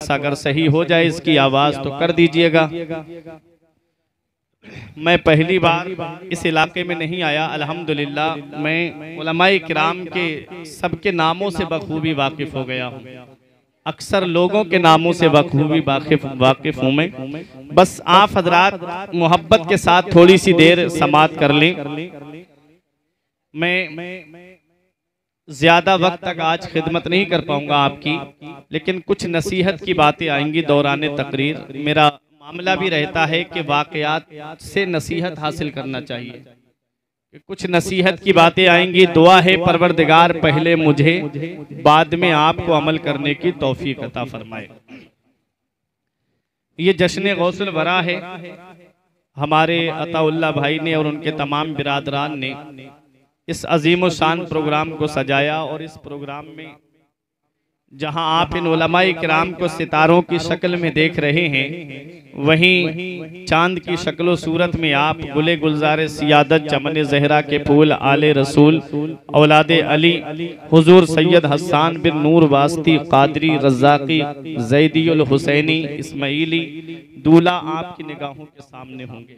अगर सही हो जाए इसकी आवाज़ तो कर दीजिएगा। मैं पहली बार इस इलाके में नहीं आया, अल्हम्दुलिल्लाह मैं उलमाए किराम के सबके नामों से बखूबी वाकिफ़ हो गया हूँ। अक्सर लोगों के नामों से बखूबी वाकिफ़ हूँ मैं। बस आप हजरात मोहब्बत के साथ थोड़ी सी देर समात कर लें। मैं ज्यादा वक्त तक आज खिदमत नहीं कर पाऊंगा आपकी, लेकिन कुछ नसीहत की बातें आएंगी दौरान तकरीर। मेरा मामला भी रहता है कि वाकयात से नसीहत हासिल करना चाहिए। कुछ नसीहत की बातें आएंगी। दुआ है परवरदिगार पहले मुझे बाद में आपको अमल करने की तौफीक अता फरमाए। ये जश्न गौसुल वरा है, हमारे अताउल्लाह भाई ने और उनके तमाम बिरादरान ने इस अजीम शान प्रोग्राम को सजाया। और इस प्रोग्राम में जहां आप इन उलमाए किराम को सितारों की शक्ल में देख रहे हैं, वहीं चांद की शक्ल सूरत में आप गुले गुलजार सियादत चमन जहरा के फूल आले रसूल औलादे अली हुजूर सैयद हसन बिन नूर वास्ती कादरी रज़ाकी ज़ैदी उल हुसैनी इस्माइली दूल्हा आपकी निगाहों के सामने होंगे।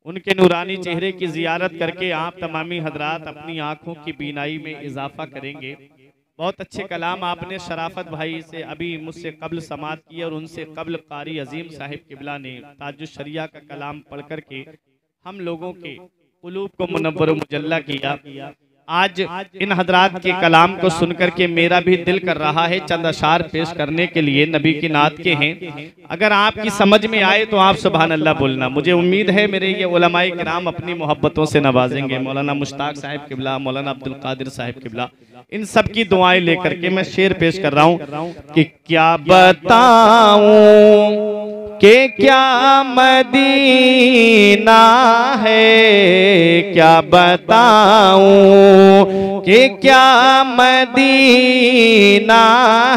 उनके नूरानी चेहरे की जियारत करके आप तमामी हजरात अपनी आंखों की बीनाई में इजाफा करेंगे। बहुत अच्छे कलाम आपने शराफत भाई से अभी मुझसे कब्ल समात किया और उनसे कब्ल कारी अजीम साहिब किबला ने ताजुश शरिया का कलाम पढ़ करके हम लोगों के कुलूब को मुनव्वर मुजल्ला किया। आज इन हजरात के कलाम को सुनकर के मेरा भी दिल कर रहा है चंद अशार पेश करने के लिए। नबी की नात के हैं, अगर आपकी समझ में आए तो आप सुभान अल्लाह बोलना। मुझे उम्मीद है मेरे ये उलमाए किराम अपनी मोहब्बतों से नवाजेंगे। मौलाना मुश्ताक साहिब किबला, मौलाना अब्दुल कादिर साहिब किबला, इन सब की दुआएं लेकर के मैं शेर पेश कर रहा हूँ कि क्या बताऊं कि क्या मदीना है, क्या बताऊं कि क्या मदीना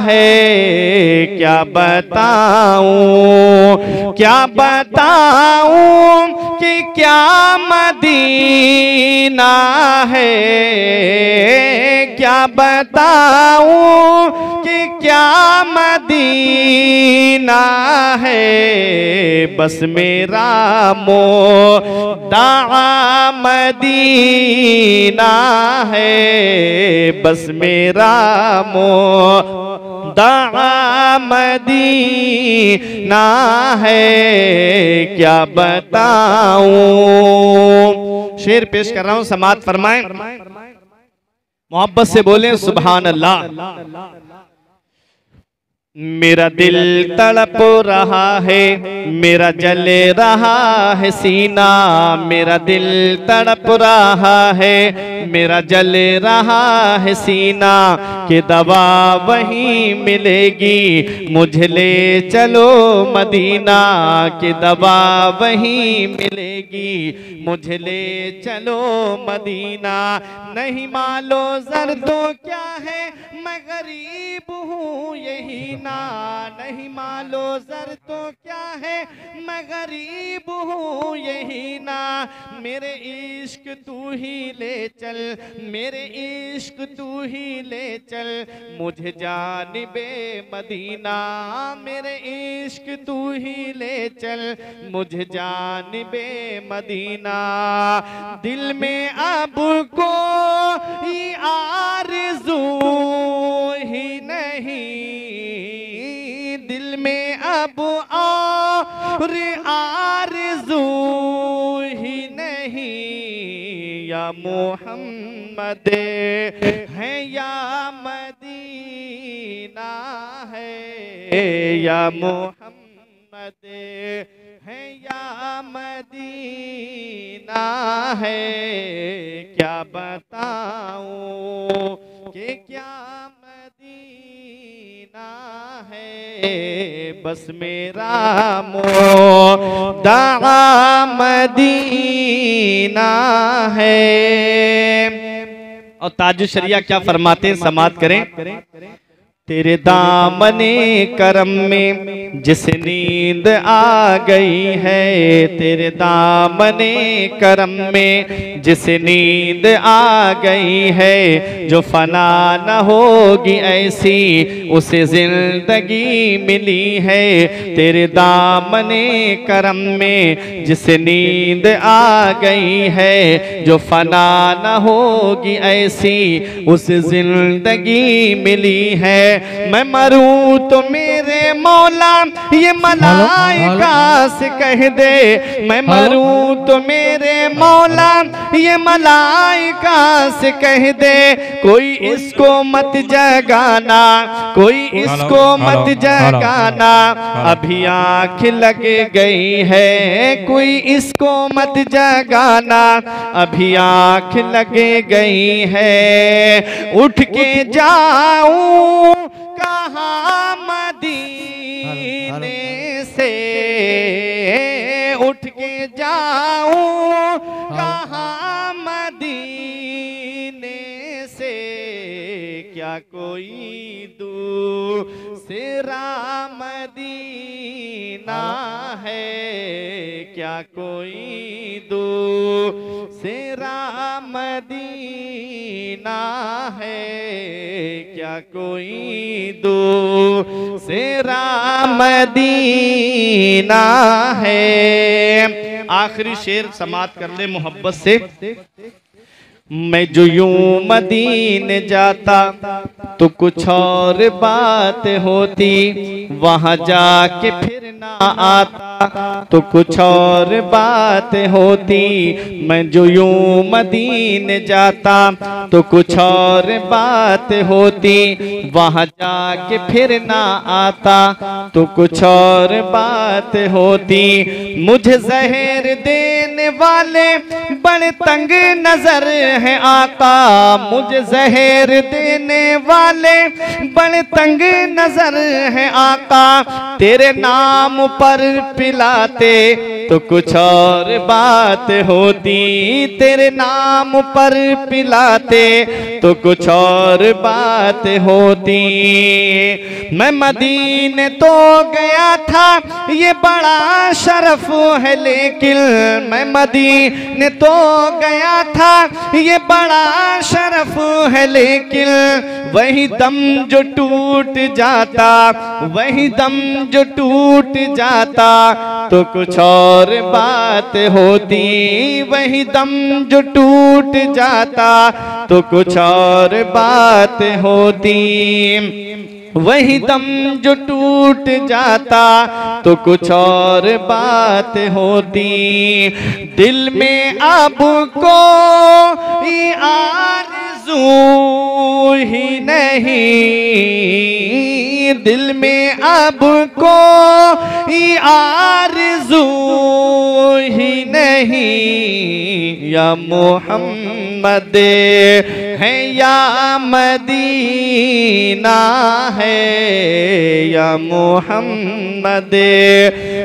है, क्या बताऊं, क्या बताऊं कि क्या मदीना है, क्या बताऊं कि क्या मदीना है। बस मेरा मोदा मदीना है, बस मेरा मोदा मदीना है, क्या बताऊं। शेर पेश कर रहा हूं, समात फरमाएं, मोहब्बत से बोलें सुभान अल्लाह। मेरा दिल तड़प रहा है, मेरा जल रहा है सीना, मेरा दिल तड़प रहा है, मेरा जल रहा है सीना, कि दवा वहीं मिलेगी मुझे ले चलो मदीना, कि दवा वहीं मिलेगी मुझे ले चलो मदीना। नहीं मालो जर तो क्या है मैं गरीब हूँ यही ना, नहीं मालो जर तो क्या है मैं गरीब हूँ यही ना। मेरे इश्क तू ही ले चल, मेरे इश्क तू ही ले चल मुझे जानिबे मदीना, मेरे इश्क तू ही ले चल मुझे जानिबे मदीना। दिल में अब कोई आरज़ू ही नहीं, दिल में अब और आरज़ू ही नहीं। या मोहम्मद है या मदीना है, या मोहम्मद है या मदीना है, क्या बताऊं कि क्या मदीना है। बस मेरा मोदा मदीना है। और ताजुश शरिया क्या फरमाते हैं, समात करें। तेरे दामने करम में जिस नींद आ गई है, तेरे दामने करम में जिस नींद आ गई है, जो फना न होगी ऐसी उसे जिंदगी मिली है। तेरे दामने करम में जिस नींद आ गई है, जो फना न होगी ऐसी उसे जिंदगी मिली है। मैं मरूं तो मेरे मौला ये मलाइका से कह दे, मैं मरूं तो मेरे मौला ये मलाइका से कह दे, कोई इसको मत जगाना, कोई इसको मत जगाना, अभी आँख लग गई है, कोई इसको मत जगाना, अभी आँख लग गई है। उठ के जाऊं कहाँ मदीने से, उठ के जाऊं कहाँ मदीने से, क्या कोई दूसरा मदीना है, क्या कोई दूसरा मदीना है, क्या कोई दूसरा मदीना है। आखिरी शेर समाप्त कर ले मोहब्बत से। मैं जो यूं मदीने जाता तो कुछ और बात होती, वहां जाके फिर ना आता तो कुछ और बात होती। मैं जो यूं मदीने जाता तो कुछ और बात होती, वहां जाके फिर ना आता तो कुछ और बात होती। मुझे जहर देने वाले बड़े तंग नजर है आका, मुझे जहर देने वाले बड़े तंग नजर है आका, तेरे नाम पर पिलाते तो कुछ और बात होती, तेरे नाम पर पिलाते तो कुछ और बात होती। मैं मदीने तो गया था ये बड़ा शरफ है, लेकिन मैं मदीने तो गया था ये बड़ा शरफ है, लेकिन वही दम जो टूट जाता, वही दम जो टूट जाता तो कुछ और बात होती, वही दम जो टूट जाता तो कुछ और बात होती, वही दम जो टूट जाता तो कुछ और बात होती। दिल में अब कोई आरज़ू ही नहीं, दिल में अब कोई आरज़ू ही नहीं, या मोहम्मद है या मदीना है, या मोहम्मद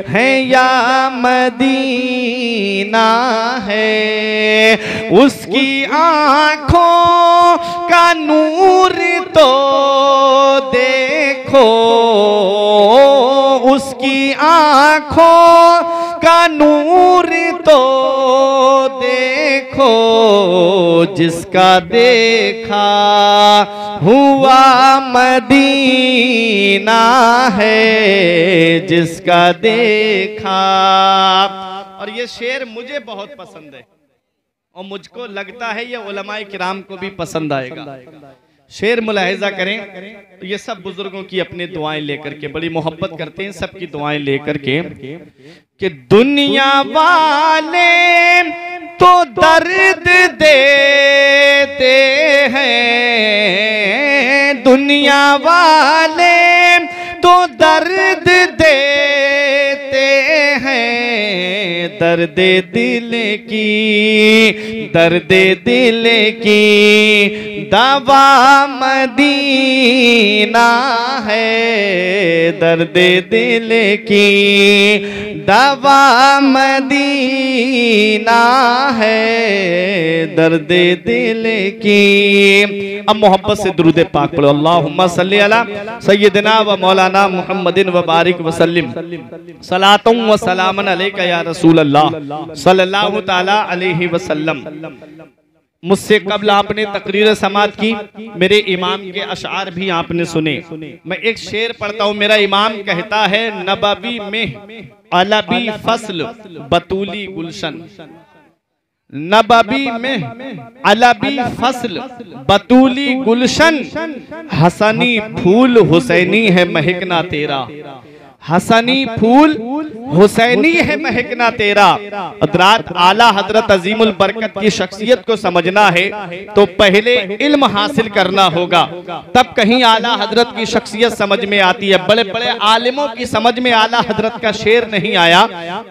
है या मदीना है। उसकी आँखों का नूर तो देखो, उसकी आँखों का नूर तो देखो, जिसका देखा हुआ मदीना है, जिसका देखा। और ये शेर मुझे बहुत पसंद है और मुझको लगता है ये उलमाए किराम को भी पसंद आएगा। शेर मुलाहिजा करें तो ये सब बुजुर्गों की अपनी दुआएं लेकर के बड़ी मोहब्बत करते हैं, सबकी दुआएं लेकर के कि दुनिया वाले तो दर्द देते हैं, दुनिया वाले तो दर्द देते हैं, दर्द दिल की, दर्द दिल की दवा मदीना है, दर्द दिल की दवा मदीना है, दर्द दिल की। अब मोहब्बत से दुरूद पाक पढ़ो। अल्लाहुम्मा सल्ली अला सय्यदिना व मौलाना मुहम्मदिन व बारिक व सल्लिम सलातुम व सलामन अलैका या रसूल अल्लाह सल्लल्लाहु तआला अलैहि वसल्लम। मुझसे कबल आपने तकरीर समात की, मेरे इमाम के अशआर भी आपने सुने। मैं एक शेर पढ़ता हूँ। मेरा इमाम कहता है, नबवी में अलबी फसल बतूली गुलशन, नबवी में अलबी फसल बतूली गुलशन, हसनी फूल हुसैनी है महकना तेरा, हसनी फूल हुसैनी है महकना तेरा। हजरात, आला हजरत अजीमुल बरकत की शख्सियत को समझना है तो पहले इल्म हासिल करना होगा, तब कहीं आला हजरत की शख्सियत समझ में आती है। बड़े बड़े आलिमों की समझ में आला हजरत का शेर नहीं आया।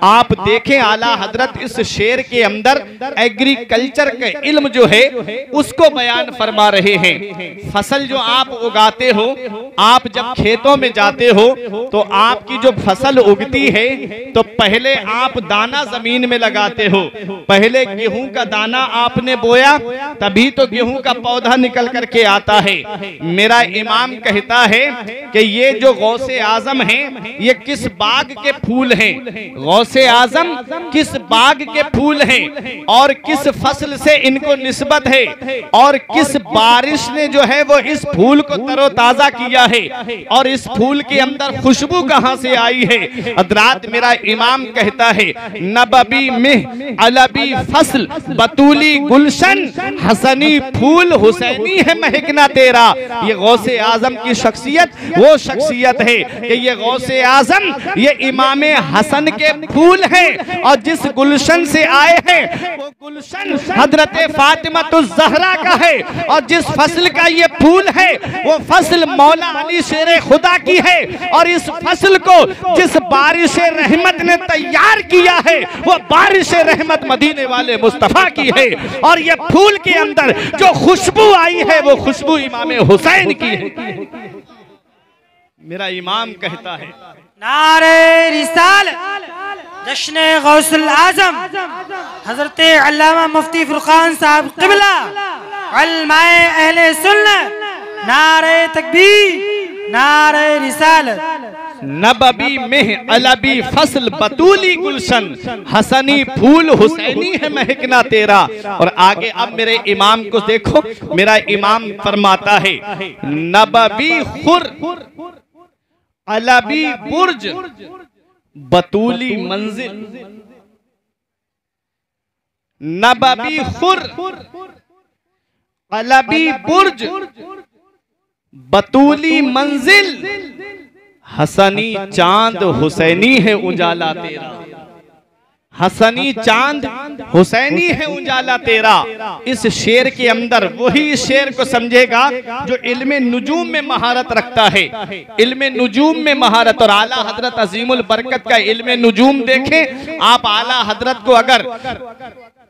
आप देखें, आला हजरत इस शेर के अंदर एग्रीकल्चर के इल्म जो है उसको बयान फरमा रहे हैं। फसल जो आप उगाते हो, आप जब खेतों में जाते हो तो आप की जो फसल उगती है तो पहले आप दाना जमीन में लगाते हो। पहले गेहूं का दाना आपने बोया, तभी तो गेहूं का पौधा निकल करके आता है। मेरा इमाम कहता है कि ये जो गौसे आजम हैं, ये किस बाग के फूल हैं, गौसे आजम किस बाग के फूल हैं और किस फसल से इनको निस्बत है और किस बारिश ने जो है वो इस फूल को तरोताजा किया है और इस फूल के अंदर खुशबू कहां से आई है। हजरात, मेरा इमाम कहता है, नबवी में अलबी फसल बतूली गुलशन, हसनी फूल हुसैनी है महकना तेरा। ये गौसे आजम की शख्सियत वो शख्सियत है कि ये गौसे आजम ये इमाम हसन के फूल हैं और जिस गुलशन से आए हैं वो गुलशन हजरत फातिमा-तुज़-ज़हरा का है और जिस फसल का ये फूल है वो फसल मौला अली शेर खुदा की है और इस फसल को जिस बारिश रहमत ने तैयार किया है वो बारिश रहमत मदीने वाले मुस्तफा की है और ये फूल के अंदर जो खुशबू आई है वो खुशबू इमाम हुसैन की है। मेरा इमाम कहता है, नारे रिसालत, जश्न गौसुल आजम हजरत अल्लामा मुफ्ती फुरकान साहब क़िबला उलमाए अहले सुन्नत, नारे तकबीर, नारे रिसालत। नबवी में अलबी फसल बतूली गुलशन, हसनी फूल हुसैनी है महकना तेरा। और आगे अब मेरे इमाम को देखो, मेरा इमाम फरमाता है, नबवी खुर अलबी बुर्ज बतूली मंजिल, नबवी खुर अलबी बुर्ज बतूली मंजिल, हसनी चांद हुसैनी है उजाला तेरा, हसनी चांद हुसैनी है उजाला तेरा। इस शेर के अंदर वही शेर को समझेगा जो इल्मे नुजूम में महारत रखता है, इल्मे नुजूम में महारत। और आला हजरत अजीमुल बरकत का इल्मे नुजूम देखें आप, आला हजरत को अगर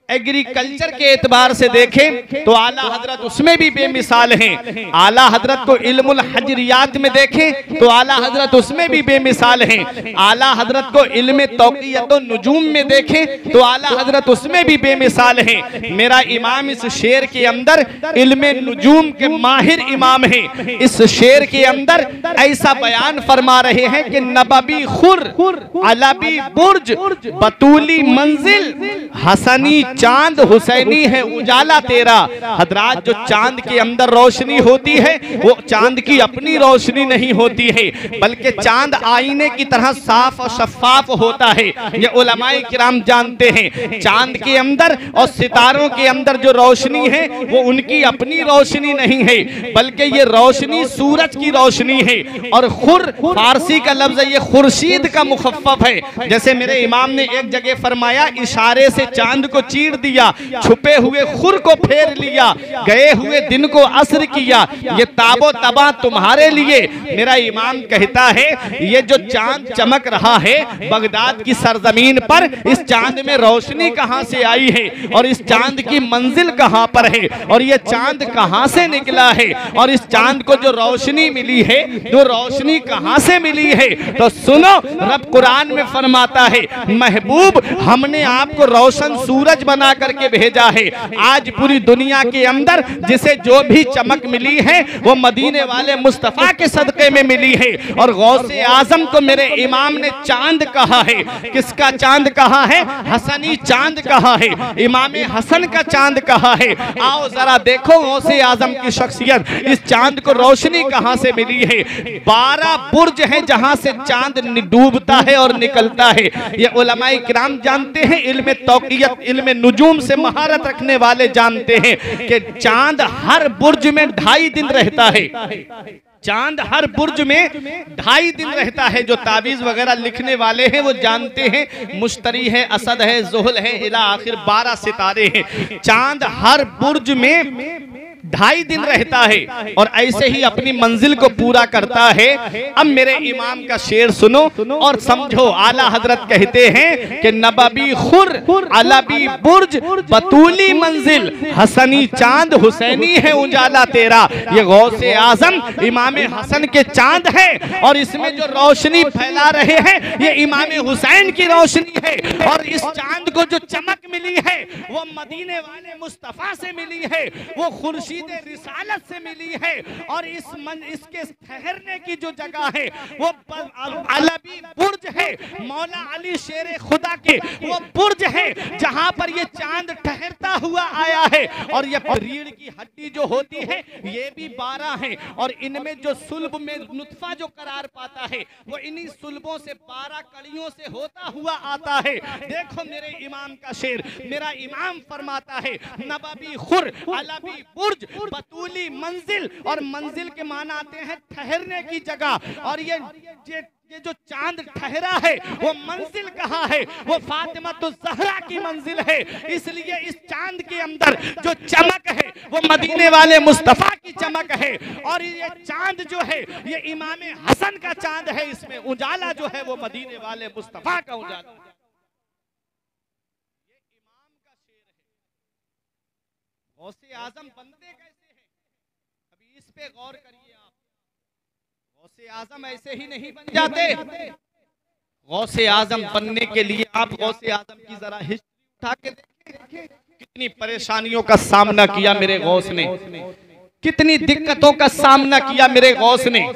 एग्रीकल्चर के एतबार से देखें तो आला हजरत उसमें भी बेमिसाल हैं। आला हजरत को इल्मुल हजरियात में देखें तो आला हजरत उसमें भी बेमिसाल हैं। आला हजरत को इल्मे तौक़ीयत व नुजूम में देखें तो आला हजरत उसमें भी बेमिसाल हैं। मेरा इमाम इस शेर के अंदर इल्मे नुजूम के माहिर इमाम हैं। इस शेर के अंदर ऐसा बयान फरमा रहे हैं कि नबवी खुर अलबी बुर्ज बतूली मंजिल हसनी चांद हुसैनी है उजाला तेरा। हजरात, जो चांद के अंदर रोशनी होती है वो चांद की अपनी रोशनी नहीं होती है, बल्कि चांद आईने की तरह साफ और शफाफ होता है। ये उलमाए किराम जानते हैं। चांद के अंदर और सितारों के अंदर जो रोशनी है वो उनकी अपनी रोशनी नहीं है, बल्कि ये रोशनी सूरज की रोशनी है। और खुर फारसी का लफ्ज है, ये खुर्शीद का मुखफ़्फ़फ़ है। जैसे मेरे इमाम ने एक जगह फरमाया, इशारे से चांद को चीर चीर दिया, छुपे हुए खुर को फेर लिया, गए हुए दिन को असर किया, ये ताबो तबा तुम्हारे लिए। मेरा इमाम कहता है ये जो चांद चमक रहा है बगदाद की सरजमीन पर, इस चांद में रोशनी कहां से आई है और इस चांद की मंजिल कहां पर है और ये चांद कहां से निकला है और इस चांद को जो रोशनी मिली है वो रोशनी कहां से मिली है। तो सुनो, रब कुरान में फरमाता है महबूब हमने आपको रोशन सूरज बना करके भेजा है। आज पूरी दुनिया के अंदर जिसे जो भी चमक मिली है वो मदीने वाले मुस्तफा के सदके में मिली है। और गौसे आजम को मेरे इमाम ने चांद कहा है। किसका चांद कहा है? हसनी चांद कहा है, इमाम हसन का चांद कहा है। आओ जरा देखो गौसे आजम की शख्सियत, इस चांद को रोशनी कहां से मिली है। 12 बुर्ज हैं जहां से चांद डूबता है और निकलता है। ये उलमाए किराम जानते हैं, इल्म तौक़ीयत इल्म नुजूम से महारत रखने वाले जानते हैं कि चांद हर बुर्ज में 2.5 दिन रहता है। चांद हर बुर्ज में 2.5 दिन रहता है। जो ताबीज वगैरह लिखने वाले हैं वो जानते हैं, मुश्तरी है, असद है, ज़ुहल है, इला आखिर 12 सितारे हैं। चांद हर बुर्ज में 2.5 दिन रहता है और ऐसे ही अपनी मंजिल को पूरा करता है। अब मेरे इमाम का शेर सुनो और समझो। आला हजरत कहते हैं कि नबवी खुर अलबी बुर्ज बतूली मंजिल, हसनी चांद हुसैनी है उजाला तेरा। ये गौसे आजम इमाम हसन के चांद है और इसमें जो रोशनी फैला रहे हैं ये इमाम हुसैन की रोशनी है। और इस चांद को जो चमक मिली है वो मदीने वाले मुस्तफा से मिली है, वो खुर्शीद रिसालत से मिली है। और इसके ठहरने की जो जगह है वो अलबी बुर्ज है, मौला अली शेर खुदा के वो बुर्ज है जहां पर ये चांद ठहरता हुआ आया है। और ये रीढ़ की हड्डी जो होती है ये भी 12 है और इनमें जो सुल्ब में नुत्फा जो करार पाता है वो इन्हीं सुल्बों से 12 कड़ियों से होता हुआ आता है। देखो मेरे इमाम का शेर, मेरा इमाम फरमाता है नबवी खुर अलबी बुर्ज बतूली मंजिल, और मंजिल के माना आते हैं ठहरने की जगह। और ये जो चांद ठहरा है वो मंजिल कहाँ है? वो फातिमा तो ज़हरा की मंजिल है। इसलिए इस चांद के अंदर जो चमक है वो मदीने वाले मुस्तफा की चमक है। और ये चांद जो है ये इमाम हसन का चांद है, इसमें उजाला जो है वो मदीने वाले मुस्तफा का उजाला। ये इमाम का शेर है। गौसे आजम बनते कैसे हैं? अभी इस पे गौर करिए आप। गौसे आजम ऐसे ही नहीं बन जाते। गौसे आजम बनने के लिए आप गौसे आजम की जरा हिस्ट्री उठा के देखें, कितनी परेशानियों का सामना किया मेरे गौस ने, कितनी दिक्कतों का सामना किया मेरे गौस ने।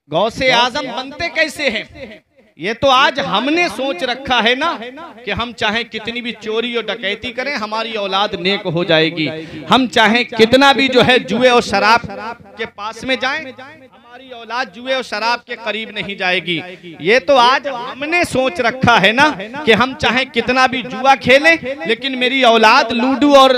गौसे आजम बनते कैसे हैं? ये तो आज हमने सोच रखा है ना कि हम चाहे कितनी भी चोरी और डकैती करें हमारी औलाद नेक हो जाएगी, हम चाहे कितना भी जो है जुए और शराब के पास में जाएं हमारी औलाद जुए और शराब के करीब नहीं जाएगी। ये तो आज हमने सोच रखा है ना कि हम चाहे कितना भी जुआ खेलें लेकिन मेरी औलाद लूडो और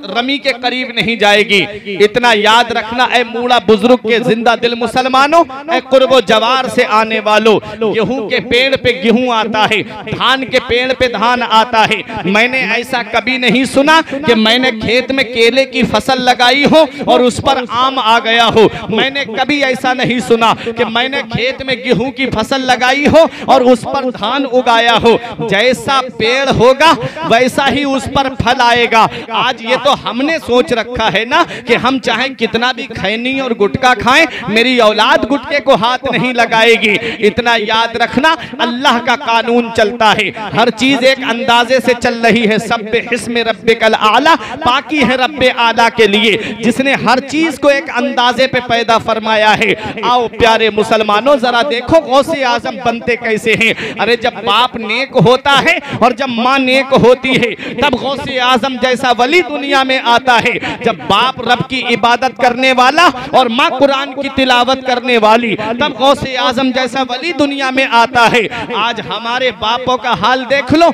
रमी के करीब नहीं जाएगी। इतना याद रखना ए मूड़ा बुजुर्ग के जिंदा दिल मुसलमानों, ए कुर्बो जवार से आने वालों, गेहूं के पेड़ पे गेहूं आता है, धान के पेड़ पे धान आता है। मैंने ऐसा कभी नहीं सुना कि मैंने खेत में केले की फसल लगाई हो और उस पर आम आ गया हो। मैंने कभी ऐसा नहीं सुना कि मैंने खेत में गेहूं की फसल लगाई हो और उस पर धान उगाया हो। जैसा पेड़ होगा वैसा ही उस पर फल आएगा। आज ये तो हमने सोच रखा है ना कि हम चाहे कितना भी खैनी और गुटखा खाएं मेरी औलाद गुटके को हाथ नहीं लगाएगी। इतना याद रखना अल्लाह का कानून चलता है, हर चीज एक अंदाजे से चल रही है। सब्बे हिस्मे रब्बिकल आला, पाकी है रब्बे आला के लिए जिसने हर चीज को एक अंदाजे पे पैदा फरमाया है। आओ प्यारे मुसलमानों जरा देखो गौसे आजम बनते कैसे हैं। अरे जब बाप नेक होता है और जब माँ नेक होती है तब गौसे आजम जैसा वली दुनिया में आता है। जब बाप रब की इबादत करने वाला और माँ कुरान की तिलावत करने वाली, तब गौसे आजम जैसा वली दुनिया में आता है। आज हमारे बापों का हाल देख लो।